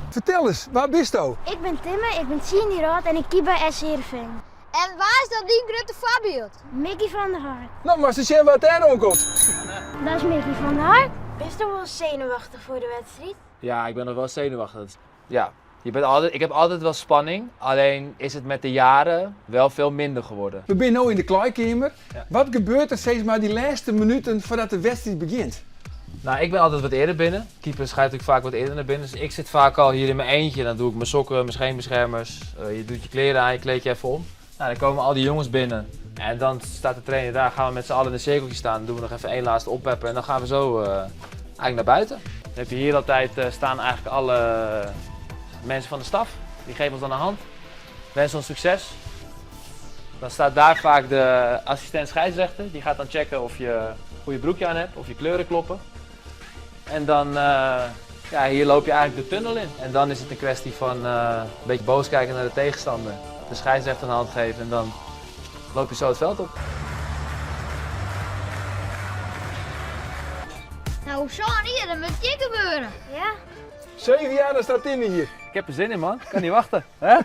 Vertel eens, waar bist u? Ik ben Timme, ik ben 10 jaar oud en ik kiep bij SC Heerenveen. En waar is dat die grote voorbeeld? Mickey van der Hart. Nou, maar ze zien wat er aankomt. Dat is Mickey van der Hart. Ben je toch wel zenuwachtig voor de wedstrijd? Ja, ik ben nog wel zenuwachtig. Ja, ik heb altijd wel spanning, alleen is het met de jaren wel veel minder geworden. We zijn nu in de kleedkamer. Ja. Wat gebeurt er steeds maar die laatste minuten voordat de wedstrijd begint? Nou, ik ben altijd wat eerder binnen. Keeper schijnt natuurlijk vaak wat eerder naar binnen. Dus ik zit vaak al hier in mijn eentje. Dan doe ik mijn sokken, mijn scheenbeschermers. Je doet je kleren aan, je kleed je even om. Nou, dan komen al die jongens binnen. En dan staat de trainer daar. Gaan we met z'n allen in een cirkeltje staan. Dan doen we nog even één laatste oppeppen. En dan gaan we zo eigenlijk naar buiten. Dan heb je hier altijd staan eigenlijk alle mensen van de staf. Die geven ons dan een hand. Wensen ons succes. Dan staat daar vaak de assistent scheidsrechter. Die gaat dan checken of je een goede broekje aan hebt, of je kleuren kloppen. En dan, ja, hier loop je eigenlijk de tunnel in. En dan is het een kwestie van een beetje boos kijken naar de tegenstander. De scheidsrechter een hand geven en dan loop je zo het veld op. Nou, zo hier, dat moet je gebeuren. Ja? 7 jaar, dan staat in hier. Ik heb er zin in, man. Ik kan niet wachten. Hè?